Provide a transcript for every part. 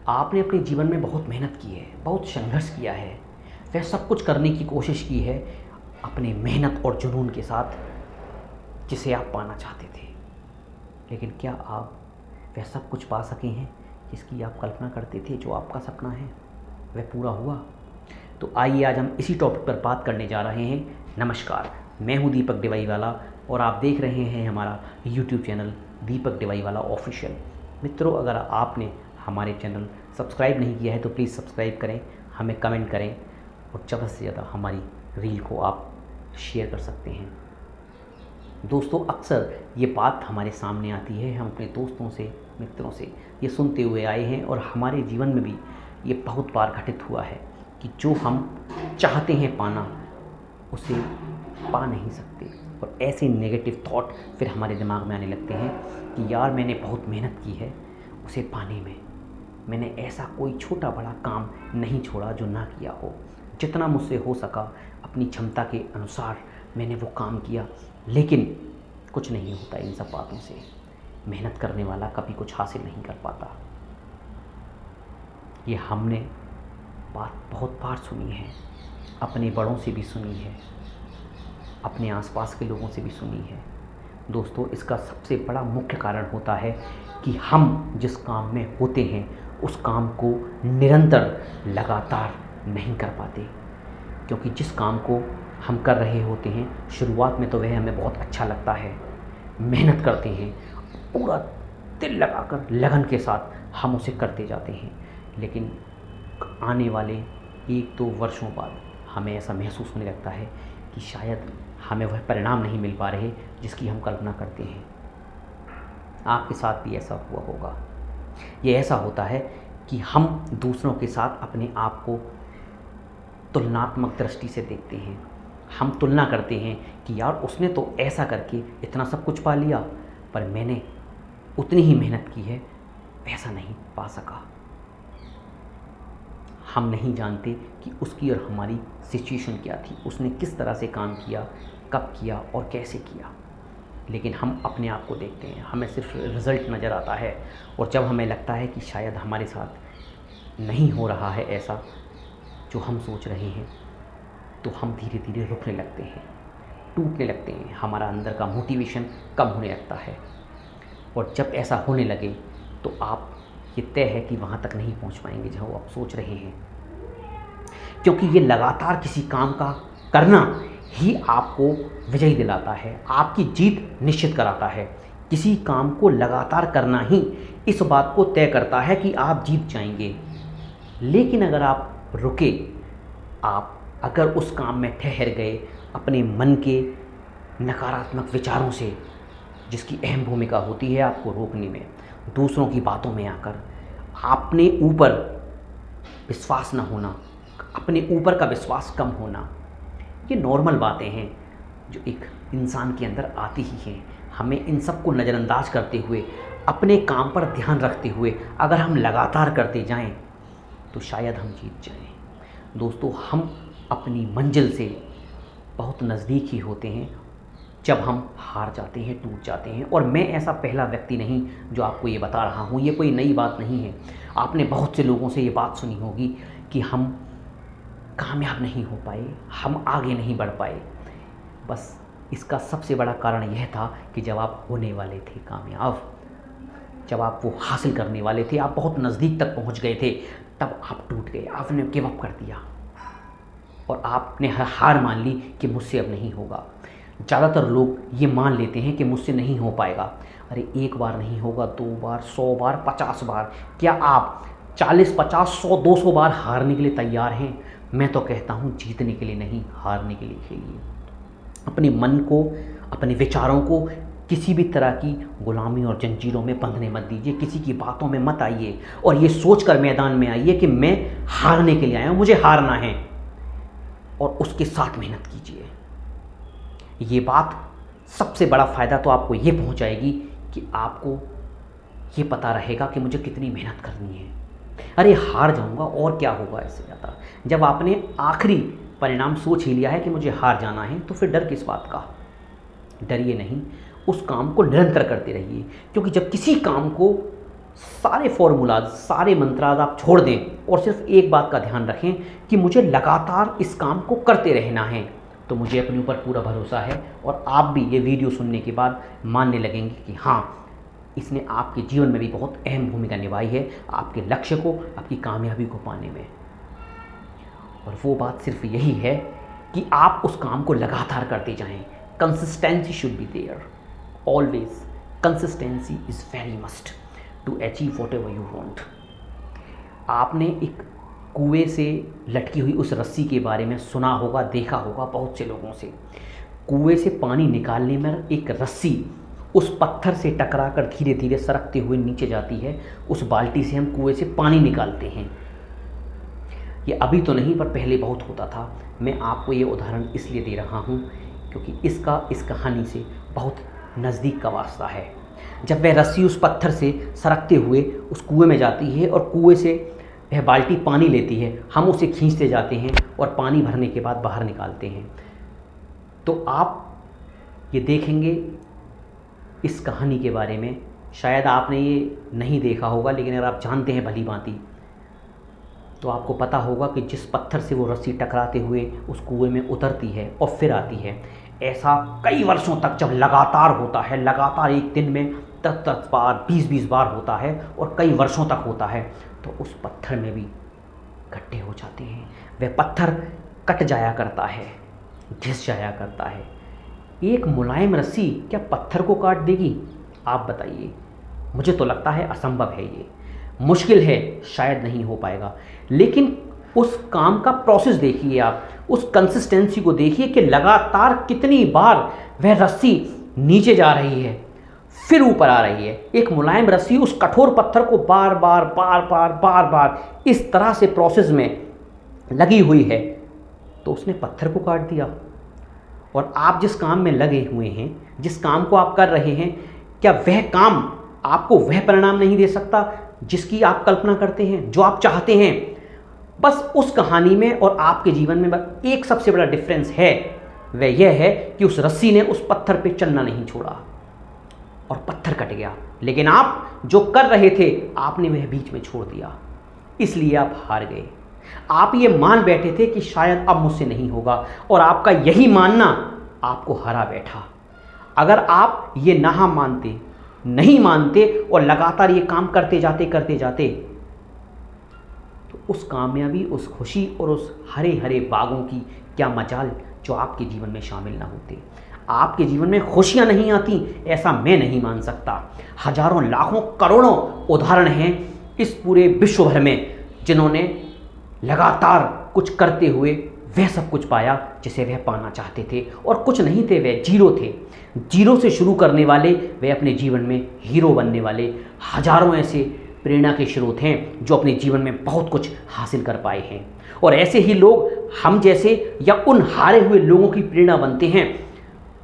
आपने अपने जीवन में बहुत मेहनत की है, बहुत संघर्ष किया है, वह सब कुछ करने की कोशिश की है अपने मेहनत और जुनून के साथ जिसे आप पाना चाहते थे। लेकिन क्या आप वह सब कुछ पा सके हैं जिसकी आप कल्पना करते थे? जो आपका सपना है वह पूरा हुआ? तो आइए आज हम इसी टॉपिक पर बात करने जा रहे हैं। नमस्कार, मैं हूं दीपक डिवाईवाला और आप देख रहे हैं हमारा यूट्यूब चैनल दीपक डिवाईवाला ऑफिशियल। मित्रों, अगर आपने हमारे चैनल सब्सक्राइब नहीं किया है तो प्लीज़ सब्सक्राइब करें, हमें कमेंट करें और ज़्यादा से ज़्यादा हमारी रील को आप शेयर कर सकते हैं। दोस्तों, अक्सर ये बात हमारे सामने आती है, हम अपने दोस्तों से, मित्रों से ये सुनते हुए आए हैं और हमारे जीवन में भी ये बहुत बार घटित हुआ है कि जो हम चाहते हैं पाना उसे पा नहीं सकते और ऐसे नेगेटिव थॉट फिर हमारे दिमाग में आने लगते हैं कि यार मैंने बहुत मेहनत की है उसे पाने में, मैंने ऐसा कोई छोटा बड़ा काम नहीं छोड़ा जो ना किया हो, जितना मुझसे हो सका अपनी क्षमता के अनुसार मैंने वो काम किया, लेकिन कुछ नहीं होता इन सब बातों से। मेहनत करने वाला कभी कुछ हासिल नहीं कर पाता। ये हमने बात बहुत बार सुनी है, अपने बड़ों से भी सुनी है, अपने आसपास के लोगों से भी सुनी है। दोस्तों, इसका सबसे बड़ा मुख्य कारण होता है कि हम जिस काम में होते हैं उस काम को निरंतर लगातार नहीं कर पाते। क्योंकि जिस काम को हम कर रहे होते हैं शुरुआत में तो वह हमें बहुत अच्छा लगता है, मेहनत करते हैं, पूरा दिल लगाकर लगन के साथ हम उसे करते जाते हैं, लेकिन आने वाले 1-2 वर्षों बाद हमें ऐसा महसूस होने लगता है कि शायद हमें वह परिणाम नहीं मिल पा रहे जिसकी हम कल्पना करते हैं। आपके साथ भी ऐसा हुआ होगा। ये ऐसा होता है कि हम दूसरों के साथ अपने आप को तुलनात्मक दृष्टि से देखते हैं। हम तुलना करते हैं कि यार उसने तो ऐसा करके इतना सब कुछ पा लिया, पर मैंने उतनी ही मेहनत की है, ऐसा नहीं पा सका। हम नहीं जानते कि उसकी और हमारी सिचुएशन क्या थी, उसने किस तरह से काम किया, कब किया और कैसे किया। लेकिन हम अपने आप को देखते हैं, हमें सिर्फ रिज़ल्ट नज़र आता है और जब हमें लगता है कि शायद हमारे साथ नहीं हो रहा है ऐसा जो हम सोच रहे हैं, तो हम धीरे धीरे रुकने लगते हैं, टूटने लगते हैं, हमारा अंदर का मोटिवेशन कम होने लगता है। और जब ऐसा होने लगे तो आप ये तय है कि वहाँ तक नहीं पहुँच पाएंगे जहाँ आप सोच रहे हैं, क्योंकि ये लगातार किसी काम का करना ही आपको विजयी दिलाता है, आपकी जीत निश्चित कराता है। किसी काम को लगातार करना ही इस बात को तय करता है कि आप जीत जाएंगे। लेकिन अगर आप रुके, आप अगर उस काम में ठहर गए अपने मन के नकारात्मक विचारों से, जिसकी अहम भूमिका होती है आपको रोकने में, दूसरों की बातों में आकर अपने ऊपर विश्वास न होना, अपने ऊपर का विश्वास कम होना, ये नॉर्मल बातें हैं जो एक इंसान के अंदर आती ही हैं। हमें इन सब को नज़रअंदाज करते हुए, अपने काम पर ध्यान रखते हुए अगर हम लगातार करते जाएं तो शायद हम जीत जाएं। दोस्तों, हम अपनी मंजिल से बहुत नज़दीक ही होते हैं जब हम हार जाते हैं, टूट जाते हैं। और मैं ऐसा पहला व्यक्ति नहीं जो आपको ये बता रहा हूँ, ये कोई नई बात नहीं है। आपने बहुत से लोगों से ये बात सुनी होगी कि हम कामयाब नहीं हो पाए, हम आगे नहीं बढ़ पाए। बस इसका सबसे बड़ा कारण यह था कि जब आप होने वाले थे कामयाब, जब आप वो हासिल करने वाले थे, आप बहुत नज़दीक तक पहुँच गए थे, तब आप टूट गए, आपने गिव अप कर दिया और आपने हार मान ली कि मुझसे अब नहीं होगा। ज़्यादातर लोग ये मान लेते हैं कि मुझसे नहीं हो पाएगा। अरे एक बार नहीं होगा, 2 बार, 100 बार, 50 बार, क्या आप 40, 50, 100, 200 बार हारने के लिए तैयार हैं? मैं तो कहता हूँ जीतने के लिए नहीं, हारने के लिए खेलिए। अपने मन को, अपने विचारों को किसी भी तरह की गुलामी और जंजीरों में बंधने मत दीजिए, किसी की बातों में मत आइए और ये सोचकर मैदान में आइए कि मैं हारने के लिए आया हूँ, मुझे हारना है, और उसके साथ मेहनत कीजिए। ये बात सबसे बड़ा फ़ायदा तो आपको ये पहुंचाएगी कि आपको ये पता रहेगा कि मुझे कितनी मेहनत करनी है। अरे हार जाऊंगा और क्या होगा इससे ज़्यादा। जब आपने आखिरी परिणाम सोच ही लिया है कि मुझे हार जाना है, तो फिर डर किस बात का? डरिए नहीं, उस काम को निरंतर करते रहिए। क्योंकि जब किसी काम को सारे फॉर्मूलाज, सारे मंत्राज आप छोड़ दें और सिर्फ एक बात का ध्यान रखें कि मुझे लगातार इस काम को करते रहना है, तो मुझे अपने ऊपर पूरा भरोसा है और आप भी ये वीडियो सुनने के बाद मानने लगेंगे कि हाँ, इसने आपके जीवन में भी बहुत अहम भूमिका निभाई है आपके लक्ष्य को, आपकी कामयाबी को पाने में। और वो बात सिर्फ यही है कि आप उस काम को लगातार करते जाएं। Consistency should be there always. Consistency is very must to achieve whatever you want. आपने एक कुएं से लटकी हुई उस रस्सी के बारे में सुना होगा, देखा होगा बहुत से लोगों से। कुएं से पानी निकालने में एक रस्सी उस पत्थर से टकरा कर धीरे धीरे सरकते हुए नीचे जाती है। उस बाल्टी से हम कुएं से पानी निकालते हैं। ये अभी तो नहीं, पर पहले बहुत होता था। मैं आपको ये उदाहरण इसलिए दे रहा हूँ क्योंकि इसका इस कहानी से बहुत नज़दीक का वास्ता है। जब वह रस्सी उस पत्थर से सरकते हुए उस कुएं में जाती है और कुएं से वह बाल्टी पानी लेती है, हम उसे खींचते जाते हैं और पानी भरने के बाद बाहर निकालते हैं, तो आप ये देखेंगे इस कहानी के बारे में। शायद आपने ये नहीं देखा होगा, लेकिन अगर आप जानते हैं भली भांति तो आपको पता होगा कि जिस पत्थर से वो रस्सी टकराते हुए उस कुएं में उतरती है और फिर आती है, ऐसा कई वर्षों तक जब लगातार होता है, लगातार एक दिन में 10-10 बार, 20-20 बार होता है और कई वर्षों तक होता है, तो उस पत्थर में भी गड्ढे हो जाते हैं। वह पत्थर कट जाया करता है, घिस जाया करता है। एक मुलायम रस्सी क्या पत्थर को काट देगी? आप बताइए। मुझे तो लगता है असंभव है, ये मुश्किल है, शायद नहीं हो पाएगा। लेकिन उस काम का प्रोसेस देखिए आप, उस कंसिस्टेंसी को देखिए कि लगातार कितनी बार वह रस्सी नीचे जा रही है, फिर ऊपर आ रही है। एक मुलायम रस्सी उस कठोर पत्थर को बार बार बार बार बार बार इस तरह से प्रोसेस में लगी हुई है, तो उसने पत्थर को काट दिया। और आप जिस काम में लगे हुए हैं, जिस काम को आप कर रहे हैं, क्या वह काम आपको वह परिणाम नहीं दे सकता जिसकी आप कल्पना करते हैं, जो आप चाहते हैं? बस उस कहानी में और आपके जीवन में बस एक सबसे बड़ा डिफरेंस है, वह यह है कि उस रस्सी ने उस पत्थर पे चलना नहीं छोड़ा और पत्थर कट गया, लेकिन आप जो कर रहे थे आपने वह बीच में छोड़ दिया, इसलिए आप हार गए। आप ये मान बैठे थे कि शायद अब मुझसे नहीं होगा, और आपका यही मानना आपको हरा बैठा। अगर आप ये नहीं मानते और लगातार ये काम करते जाते तो उस कामयाबी, उस खुशी और उस हरे हरे बागों की क्या मजाल जो आपके जीवन में शामिल ना होते। आपके जीवन में खुशियां नहीं आती ऐसा मैं नहीं मान सकता। हजारों, लाखों, करोड़ों उदाहरण हैं इस पूरे विश्व भर में जिन्होंने लगातार कुछ करते हुए वह सब कुछ पाया जिसे वह पाना चाहते थे, और कुछ नहीं थे, वह जीरो थे। जीरो से शुरू करने वाले वह अपने जीवन में हीरो बनने वाले हजारों ऐसे प्रेरणा के स्रोत हैं जो अपने जीवन में बहुत कुछ हासिल कर पाए हैं। और ऐसे ही लोग हम जैसे या उन हारे हुए लोगों की प्रेरणा बनते हैं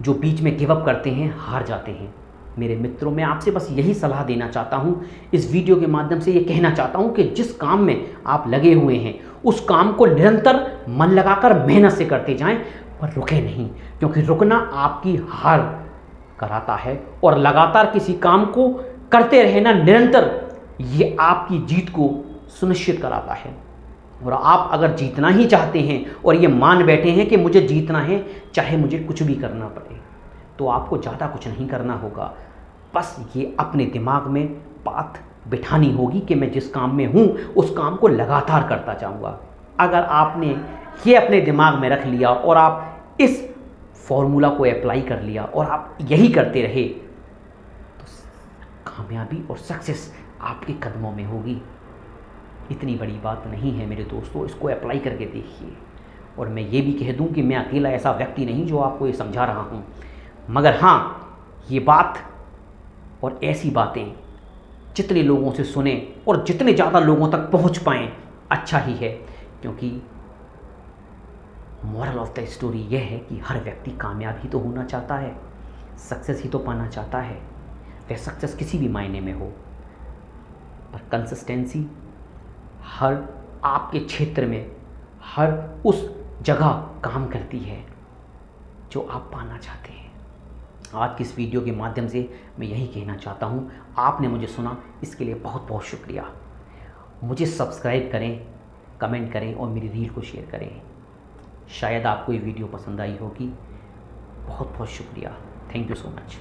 जो बीच में गिव अप करते हैं, हार जाते हैं। मेरे मित्रों, मैं आपसे बस यही सलाह देना चाहता हूँ, इस वीडियो के माध्यम से ये कहना चाहता हूँ कि जिस काम में आप लगे हुए हैं उस काम को निरंतर मन लगाकर मेहनत से करते जाएं, पर रुके नहीं, क्योंकि रुकना आपकी हार कराता है और लगातार किसी काम को करते रहना निरंतर, ये आपकी जीत को सुनिश्चित कराता है। और आप अगर जीतना ही चाहते हैं और ये मान बैठे हैं कि मुझे जीतना है चाहे मुझे कुछ भी करना पड़े, तो आपको ज़्यादा कुछ नहीं करना होगा। बस ये अपने दिमाग में बात बिठानी होगी कि मैं जिस काम में हूँ उस काम को लगातार करता जाऊँगा। अगर आपने ये अपने दिमाग में रख लिया और आप इस फॉर्मूला को अप्लाई कर लिया और आप यही करते रहे, तो कामयाबी और सक्सेस आपके कदमों में होगी। इतनी बड़ी बात नहीं है मेरे दोस्तों, इसको अप्लाई करके देखिए। और मैं ये भी कह दूं कि मैं अकेला ऐसा व्यक्ति नहीं जो आपको ये समझा रहा हूँ, मगर हाँ, ये बात और ऐसी बातें जितने लोगों से सुने और जितने ज़्यादा लोगों तक पहुँच पाएँ अच्छा ही है, क्योंकि मोरल ऑफ द स्टोरी यह है कि हर व्यक्ति कामयाब ही तो होना चाहता है, सक्सेस ही तो पाना चाहता है, वह सक्सेस किसी भी मायने में हो। पर कंसिस्टेंसी हर आपके क्षेत्र में, हर उस जगह काम करती है जो आप पाना चाहते हैं। आज की इस वीडियो के माध्यम से मैं यही कहना चाहता हूँ, आपने मुझे सुना इसके लिए बहुत बहुत शुक्रिया। मुझे सब्सक्राइब करें, कमेंट करें और मेरी रील को शेयर करें। शायद आपको ये वीडियो पसंद आई होगी। बहुत बहुत शुक्रिया। Thank you so much.